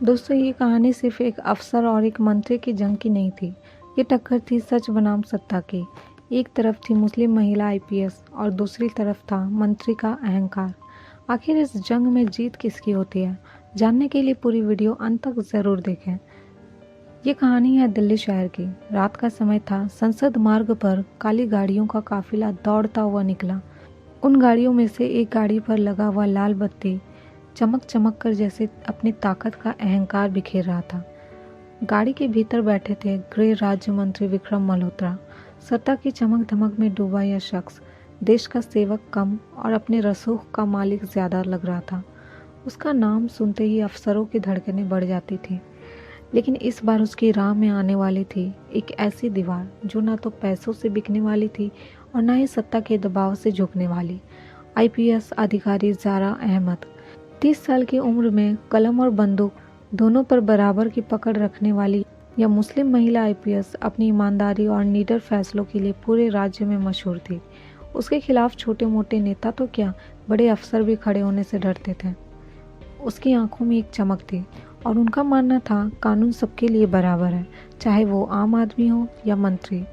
दोस्तों, ये कहानी सिर्फ एक अफसर और एक मंत्री की जंग की नहीं थी। ये टक्कर थी सच बनाम सत्ता की। एक तरफ थी मुस्लिम महिला आईपीएस और दूसरी तरफ था मंत्री का अहंकार। आखिर इस जंग में जीत किसकी होती है? जानने के लिए पूरी वीडियो अंत तक जरूर देखें। ये कहानी है दिल्ली शहर की। रात का समय था। संसद मार्ग पर काली गाड़ियों का काफिला दौड़ता हुआ निकला। उन गाड़ियों में से एक गाड़ी पर लगा हुआ लाल बत्ती चमक चमक कर जैसे अपनी ताकत का अहंकार बिखेर रहा था। गाड़ी के भीतर बैठे थे गृह राज्य मंत्री विक्रम मल्होत्रा। सत्ता की चमक धमक में डूबा यह शख्स देश का सेवक कम और अपने रसूख का मालिक ज्यादा लग रहा था। उसका नाम सुनते ही अफसरों की धड़कनें बढ़ जाती थी। लेकिन इस बार उसकी राह में आने वाली थी एक ऐसी दीवार जो ना तो पैसों से बिकने वाली थी और ना ही सत्ता के दबाव से झुकने वाली। आईपीएस अधिकारी ज़ारा अहमद 30 साल की उम्र में कलम और बंदूक दोनों पर बराबर की पकड़ रखने वाली यह मुस्लिम महिला आईपीएस अपनी ईमानदारी और निडर फैसलों के लिए पूरे राज्य में मशहूर थी। उसके खिलाफ छोटे मोटे नेता तो क्या, बड़े अफसर भी खड़े होने से डरते थे। उसकी आंखों में एक चमक थी और उनका मानना था कानून सबके लिए बराबर है, चाहे वो आम आदमी हो या मंत्री।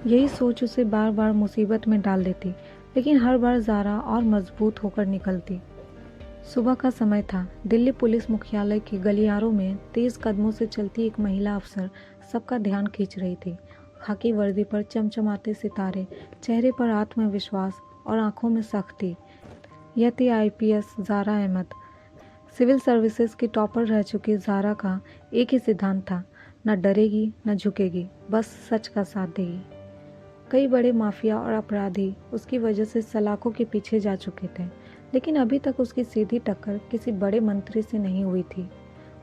यही सोच उसे बार बार मुसीबत में डाल देती, लेकिन हर बार ज़ारा और मजबूत होकर निकलती। सुबह का समय था। दिल्ली पुलिस मुख्यालय के गलियारों में तेज कदमों से चलती एक महिला अफसर सबका ध्यान खींच रही थी। खाकी वर्दी पर चमचमाते सितारे, चेहरे पर आत्मविश्वास और आंखों में सख्ती। यह थी IPS Zara Ahmed. Civil services की टॉपर रह चुकी ज़ारा का एक ही सिद्धांत था, न डरेगी न झुकेगी, बस सच का साथ देगी। कई बड़े माफिया और अपराधी उसकी वजह से सलाखों के पीछे जा चुके थे, लेकिन अभी तक उसकी सीधी टक्कर किसी बड़े मंत्री से नहीं हुई थी।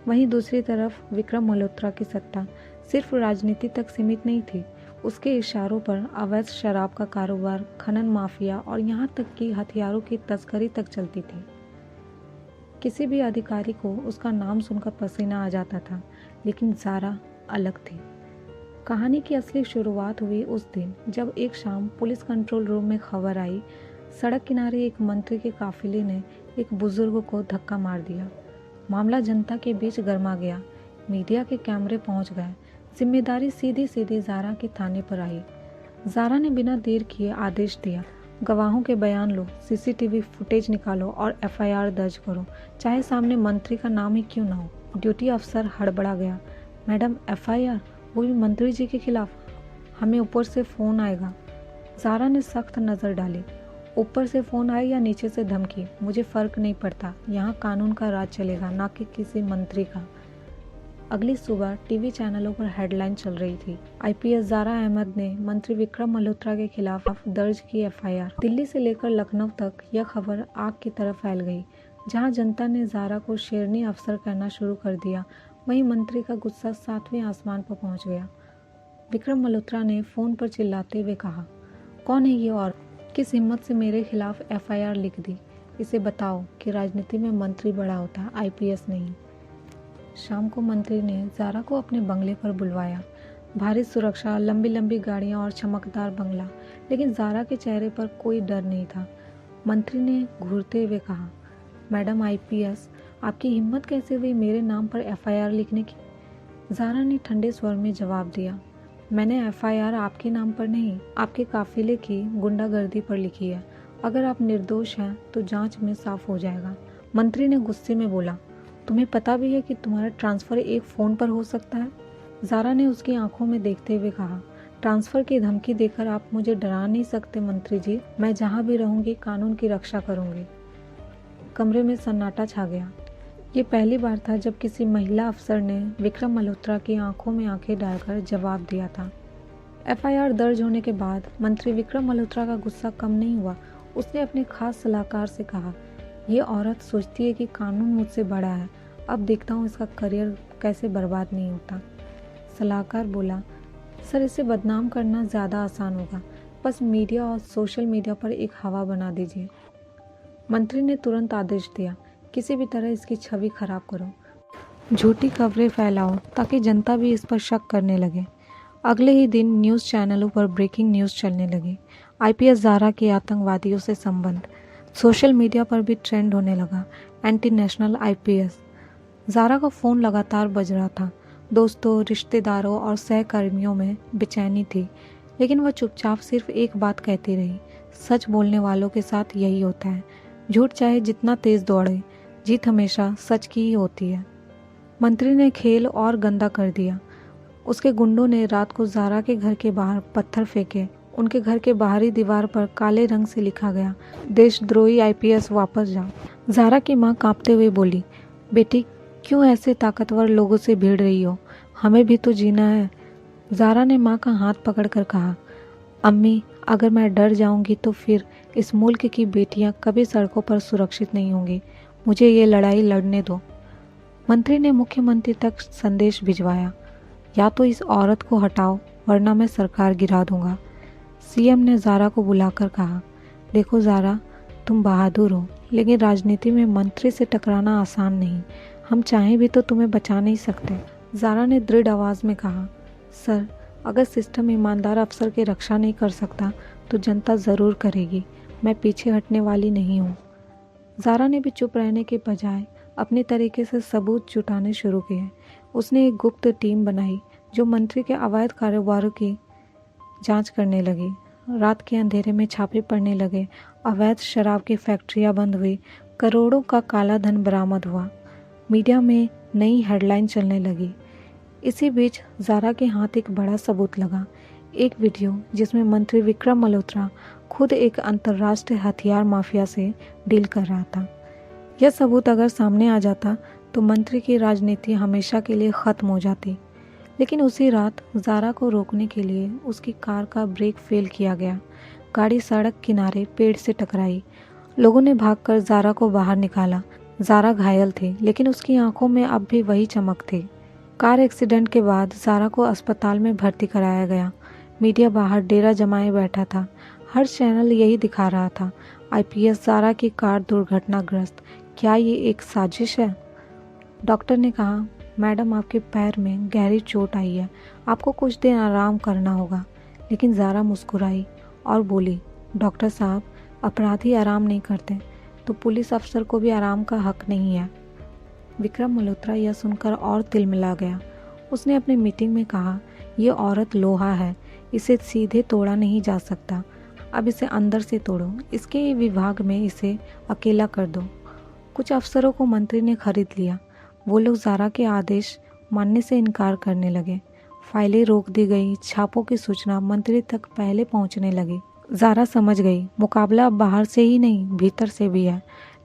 वहीं दूसरी तरफ विक्रम मल्होत्रा की सत्ता सिर्फ राजनीति तक सीमित नहीं थी। उसके इशारों पर अवैध शराब का कारोबार, खनन माफिया और यहाँ तक कि हथियारों की तस्करी तक चलती थी। किसी भी अधिकारी को उसका नाम सुनकर पसीना आ जाता था, लेकिन ज़ारा अलग थी। कहानी की असली शुरुआत हुई उस दिन जब एक शाम पुलिस कंट्रोल रूम में खबर आई, सड़क किनारे एक मंत्री के काफिले ने एक बुजुर्ग को धक्का मार दिया। मामला जनता के बीच गर्मा गया। मीडिया के कैमरे पहुंच गए। जिम्मेदारी सीधी सीधी ज़ारा के थाने पर आई। ज़ारा ने बिना देर किए आदेश दिया, गवाहों के बयान लो, सीसीटीवी फुटेज निकालो और एफआईआर दर्ज करो, चाहे सामने मंत्री का नाम ही क्यों ना हो। ड्यूटी अफसर हड़बड़ा गया। Madam, FIR? वो भी मंत्री जी के खिलाफ? हमें ऊपर से फ़ोन आएगा। ज़ारा ने सख्त नज़र डाली। ऊपर से फ़ोन आए या नीचे से धमकी, मुझे फ़र्क नहीं पड़ता। यहाँ कानून का राज चलेगा, ना कि किसी मंत्री का। अगली सुबह टीवी चैनलों पर हेडलाइन चल रही थी, आईपीएस ज़ारा अहमद ने मंत्री विक्रम मल्होत्रा के खिलाफ दर्ज की एफआईआर। दिल्ली से लेकर लखनऊ तक यह खबर आग की तरह फैल गई। जहां जनता ने ज़ारा को शेरनी अफसर कहना शुरू कर दिया, वहीं मंत्री का गुस्सा 7वें आसमान पर पहुंच गया। विक्रम मल्होत्रा ने फ़ोन पर चिल्लाते हुए कहा, कौन है ये और किस हिम्मत से मेरे खिलाफ एफआईआर लिख दी? इसे बताओ कि राजनीति में मंत्री बड़ा होता है, आईपीएस नहीं। शाम को मंत्री ने ज़ारा को अपने बंगले पर बुलवाया। भारी सुरक्षा, लंबी लंबी गाड़ियां और चमकदार बंगला, लेकिन ज़ारा के चेहरे पर कोई डर नहीं था। मंत्री ने घूरते हुए कहा, मैडम आईपीएस, आपकी हिम्मत कैसे हुई मेरे नाम पर एफआईआर लिखने की? ज़ारा ने ठंडे स्वर में जवाब दिया, मैंने एफआईआर आपके नाम पर नहीं, आपके काफिले की गुंडागर्दी पर लिखी है। अगर आप निर्दोष हैं तो जांच में साफ हो जाएगा। मंत्री ने गुस्से में बोला, तुम्हें पता भी है कि तुम्हारा ट्रांसफ़र एक फ़ोन पर हो सकता है? ज़ारा ने उसकी आंखों में देखते हुए कहा, ट्रांसफ़र की धमकी देकर आप मुझे डरा नहीं सकते मंत्री जी। मैं जहाँ भी रहूँगी कानून की रक्षा करूँगी। कमरे में सन्नाटा छा गया। ये पहली बार था जब किसी महिला अफसर ने विक्रम मल्होत्रा की आंखों में आंखें डालकर जवाब दिया था। एफआईआर दर्ज होने के बाद मंत्री विक्रम मल्होत्रा का गुस्सा कम नहीं हुआ। उसने अपने खास सलाहकार से कहा, ये औरत सोचती है कि कानून मुझसे बड़ा है, अब देखता हूँ इसका करियर कैसे बर्बाद नहीं होता। सलाहकार बोला, सर इसे बदनाम करना ज़्यादा आसान होगा, बस मीडिया और सोशल मीडिया पर एक हवा बना दीजिए। मंत्री ने तुरंत आदेश दिया, किसी भी तरह इसकी छवि खराब करो, झूठी खबरें फैलाओ ताकि जनता भी इस पर शक करने लगे। अगले ही दिन न्यूज़ चैनलों पर ब्रेकिंग न्यूज़ चलने लगी। आईपीएस ज़ारा के आतंकवादियों से संबंध। सोशल मीडिया पर भी ट्रेंड होने लगा, एंटी नेशनल आईपीएस। ज़ारा का फ़ोन लगातार बज रहा था। दोस्तों, रिश्तेदारों और सहकर्मियों में बेचैनी थी, लेकिन वह चुपचाप सिर्फ एक बात कहती रही, सच बोलने वालों के साथ यही होता है। झूठ चाहे जितना तेज़ दौड़े, जीत हमेशा सच की ही होती है। मंत्री ने खेल और गंदा कर दिया। उसके गुंडों ने रात को ज़ारा के घर के बाहर पत्थर फेंके। उनके घर के बाहरी दीवार पर काले रंग से लिखा गया, देशद्रोही आईपीएस वापस जाओ। ज़ारा की माँ कांपते हुए बोली, बेटी क्यों ऐसे ताकतवर लोगों से भिड़ रही हो? हमें भी तो जीना है। ज़ारा ने माँ का हाथ पकड़कर कहा, अम्मी, अगर मैं डर जाऊंगी तो फिर इस मुल्क की बेटियां कभी सड़कों पर सुरक्षित नहीं होंगी। मुझे ये लड़ाई लड़ने दो। मंत्री ने मुख्यमंत्री तक संदेश भिजवाया, या तो इस औरत को हटाओ वरना मैं सरकार गिरा दूंगा। सीएम ने ज़ारा को बुलाकर कहा, देखो ज़ारा, तुम बहादुर हो, लेकिन राजनीति में मंत्री से टकराना आसान नहीं। हम चाहें भी तो तुम्हें बचा नहीं सकते। ज़ारा ने दृढ़ आवाज़ में कहा, सर, अगर सिस्टम ईमानदार अफसर की रक्षा नहीं कर सकता तो जनता ज़रूर करेगी। मैं पीछे हटने वाली नहीं हूँ। ज़ारा ने भी चुप रहने के बजाय अपने तरीके से सबूत जुटाने शुरू किए। उसने एक गुप्त टीम बनाई जो मंत्री के अवैध कारोबारों की जांच करने लगी। रात के अंधेरे में छापे पड़ने लगे। अवैध शराब की फैक्ट्रियां बंद हुई। करोड़ों का काला धन बरामद हुआ। मीडिया में नई हेडलाइन चलने लगी। इसी बीच ज़ारा के हाथ एक बड़ा सबूत लगा, एक वीडियो जिसमें मंत्री विक्रम मल्होत्रा खुद एक अंतर्राष्ट्रीय हथियार माफिया से डील कर रहा था। यह सबूत अगर सामने आ जाता तो मंत्री की राजनीति हमेशा के लिए ख़त्म हो जाती। लेकिन उसी रात ज़ारा को रोकने के लिए उसकी कार का ब्रेक फेल किया गया। गाड़ी सड़क किनारे पेड़ से टकराई। लोगों ने भागकर ज़ारा को बाहर निकाला। ज़ारा घायल थी, लेकिन उसकी आंखों में अब भी वही चमक थी। कार एक्सीडेंट के बाद ज़ारा को अस्पताल में भर्ती कराया गया। मीडिया बाहर डेरा जमाए बैठा था। हर चैनल यही दिखा रहा था, आईपीएस ज़ारा की कार दुर्घटनाग्रस्त। क्या ये एक साजिश है? डॉक्टर ने कहा, मैडम, आपके पैर में गहरी चोट आई है, आपको कुछ दिन आराम करना होगा। लेकिन ज़ारा मुस्कुराई और बोली, डॉक्टर साहब, अपराधी आराम नहीं करते तो पुलिस अफसर को भी आराम का हक नहीं है। विक्रम मल्होत्रा यह सुनकर और तिलमिला गया। उसने अपनी मीटिंग में कहा, ये औरत लोहा है, इसे सीधे तोड़ा नहीं जा सकता। अब इसे अंदर से तोड़ो, इसके विभाग में इसे अकेला कर दो। कुछ अफसरों को मंत्री ने खरीद लिया। वो लोग ज़ारा के आदेश मानने से इनकार करने लगे। फाइलें रोक दी गई। छापों की सूचना मंत्री तक पहले पहुंचने लगी। ज़ारा समझ गई, मुकाबला अब बाहर से ही नहीं, भीतर से भी है।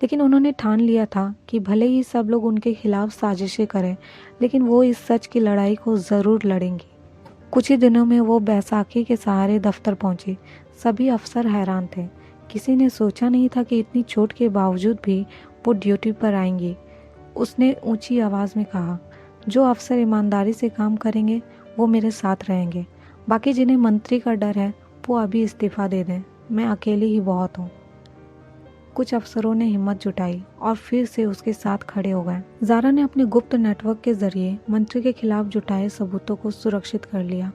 लेकिन उन्होंने ठान लिया था कि भले ही सब लोग उनके खिलाफ साजिशें करें, लेकिन वो इस सच की लड़ाई को ज़रूर लड़ेंगी। कुछ ही दिनों में वो बैसाखी के सहारे दफ्तर पहुंची। सभी अफसर हैरान थे। किसी ने सोचा नहीं था कि इतनी चोट के बावजूद भी वो ड्यूटी पर आएंगी। उसने ऊंची आवाज़ में कहा, जो अफसर ईमानदारी से काम करेंगे वो मेरे साथ रहेंगे। बाकी जिन्हें मंत्री का डर है वो अभी इस्तीफ़ा दे दें, मैं अकेली ही बहुत हूँ। कुछ अफसरों ने हिम्मत जुटाई और फिर से उसके साथ खड़े हो गए। ज़ारा ने अपने गुप्त नेटवर्क के जरिए मंत्री के खिलाफ जुटाए सबूतों को सुरक्षित कर लिया,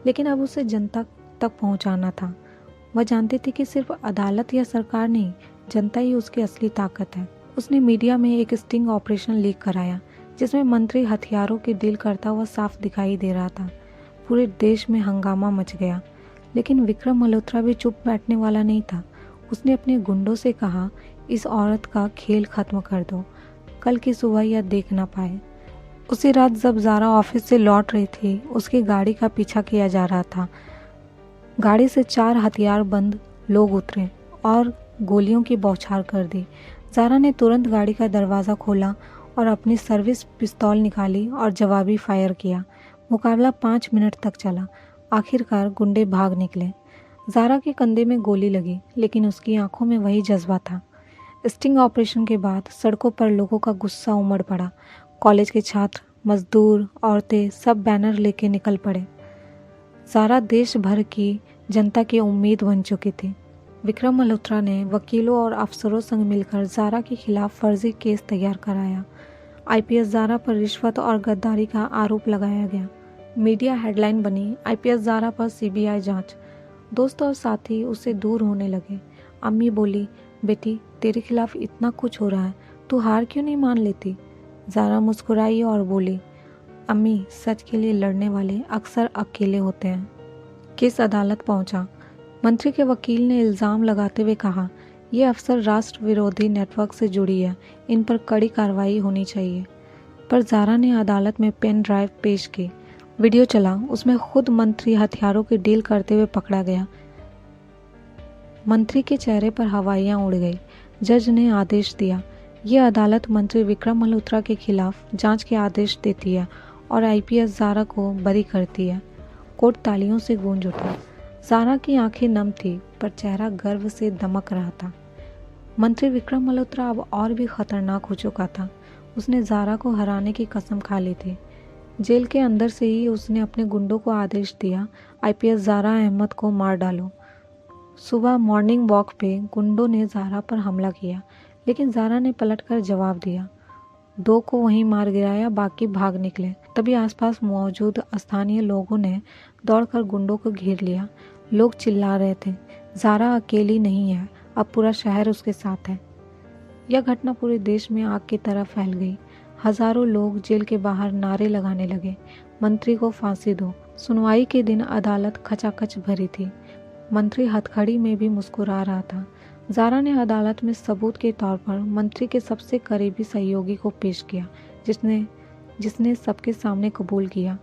लेकिन अब उसे जनता तक पहुंचाना था। वह जानती थी कि सिर्फ अदालत या सरकार नहीं, जनता ही उसकी असली ताकत है। उसने मीडिया में एक स्टिंग ऑपरेशन लीक कराया, जिसमें मंत्री हथियारों की डील करता हुआ साफ दिखाई दे रहा था। पूरे देश में हंगामा मच गया, लेकिन विक्रम मल्होत्रा भी चुप बैठने वाला नहीं था। उसने अपने गुंडों से कहा, इस औरत का खेल खत्म कर दो, कल की सुबह यह देख ना पाए। उसी रात जब ज़ारा ऑफिस से लौट रही थी, उसकी गाड़ी का पीछा किया जा रहा था। गाड़ी से 4 हथियारबंद लोग उतरे और गोलियों की बौछार कर दी। ज़ारा ने तुरंत गाड़ी का दरवाज़ा खोला और अपनी सर्विस पिस्तौल निकाली और जवाबी फायर किया। मुकाबला 5 मिनट तक चला। आखिरकार गुंडे भाग निकले। ज़ारा के कंधे में गोली लगी, लेकिन उसकी आंखों में वही जज्बा था। स्टिंग ऑपरेशन के बाद सड़कों पर लोगों का गुस्सा उमड़ पड़ा। कॉलेज के छात्र, मजदूर, औरतें सब बैनर लेके निकल पड़े। ज़ारा देश भर की जनता की उम्मीद बन चुकी थी। विक्रम मल्होत्रा ने वकीलों और अफसरों संग मिलकर ज़ारा के खिलाफ फर्जी केस तैयार कराया। आईपीएस ज़ारा पर रिश्वत और गद्दारी का आरोप लगाया गया। मीडिया हेडलाइन बनी, आईपीएस ज़ारा पर सीबीआई जांच। दोस्त और साथी उससे दूर होने लगे। अम्मी बोली, बेटी, तेरे खिलाफ इतना कुछ हो रहा है, तू हार क्यों नहीं मान लेती? ज़ारा मुस्कुराई और बोली, अम्मी, सच के लिए लड़ने वाले अक्सर अकेले होते हैं। केस अदालत पहुंचा। मंत्री के वकील ने इल्ज़ाम लगाते हुए कहा, ये अफसर राष्ट्र विरोधी नेटवर्क से जुड़ी है, इन पर कड़ी कार्रवाई होनी चाहिए। पर ज़ारा ने अदालत में पेन ड्राइव पेश की। वीडियो चला, उसमें खुद मंत्री हथियारों की डील करते हुए पकड़ा गया। मंत्री के चेहरे पर हवाइयाँ उड़ गई। जज ने आदेश दिया, ये अदालत मंत्री विक्रम मल्होत्रा के खिलाफ जांच के आदेश देती है और आईपीएस ज़ारा को बरी करती है। कोर्ट तालियों से गूंज उठा। ज़ारा की आंखें नम थी, पर चेहरा गर्व से दमक रहा था। मंत्री विक्रम मल्होत्रा अब और भी खतरनाक हो चुका था। उसने ज़ारा को हराने की कसम खा ली थी। जेल के अंदर से ही उसने अपने गुंडों को आदेश दिया, आईपीएस ज़ारा अहमद को मार डालो। सुबह मॉर्निंग वॉक पे गुंडों ने ज़ारा पर हमला किया, लेकिन ज़ारा ने पलटकर जवाब दिया। 2 को वहीं मार गिराया, बाकी भाग निकले। तभी आसपास मौजूद स्थानीय लोगों ने दौड़कर गुंडों को घेर लिया। लोग चिल्ला रहे थे, ज़ारा अकेली नहीं है, अब पूरा शहर उसके साथ है। यह घटना पूरे देश में आग की तरह फैल गई। हजारों लोग जेल के बाहर नारे लगाने लगे, मंत्री को फांसी दो। सुनवाई के दिन अदालत खचाखच भरी थी। मंत्री हथकड़ी में भी मुस्कुरा रहा था। ज़ारा ने अदालत में सबूत के तौर पर मंत्री के सबसे करीबी सहयोगी को पेश किया, जिसने सबके सामने कबूल किया।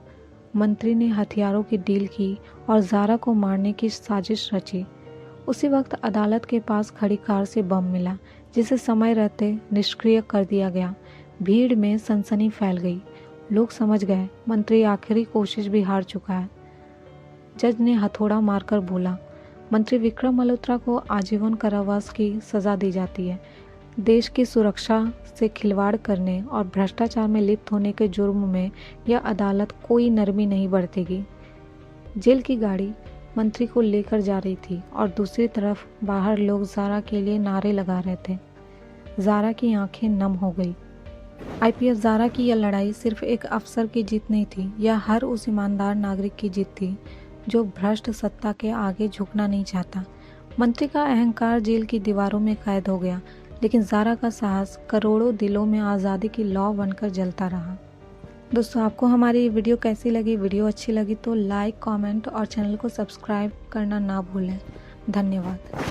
मंत्री ने हथियारों की डील की और ज़ारा को मारने की साजिश रची। उसी वक्त अदालत के पास खड़ी कार से बम मिला, जिसे समय रहते निष्क्रिय कर दिया गया। भीड़ में सनसनी फैल गई। लोग समझ गए मंत्री आखिरी कोशिश भी हार चुका है। जज ने हथौड़ा मारकर बोला, मंत्री विक्रम मल्होत्रा को आजीवन कारावास की सज़ा दी जाती है। देश की सुरक्षा से खिलवाड़ करने और भ्रष्टाचार में लिप्त होने के जुर्म में यह अदालत कोई नरमी नहीं बरतेगी। जेल की गाड़ी मंत्री को लेकर जा रही थी और दूसरी तरफ बाहर लोग ज़ारा के लिए नारे लगा रहे थे। ज़ारा की आंखें नम हो गई। आईपीएस ज़ारा की यह लड़ाई सिर्फ एक अफसर की जीत नहीं थी, यह हर उस ईमानदार नागरिक की जीत थी जो भ्रष्ट सत्ता के आगे झुकना नहीं चाहता। मंत्री का अहंकार जेल की दीवारों में कैद हो गया, लेकिन ज़ारा का साहस करोड़ों दिलों में आज़ादी की लौ बनकर जलता रहा। दोस्तों, आपको हमारी ये वीडियो कैसी लगी? वीडियो अच्छी लगी तो लाइक, कमेंट और चैनल को सब्सक्राइब करना ना भूलें। धन्यवाद।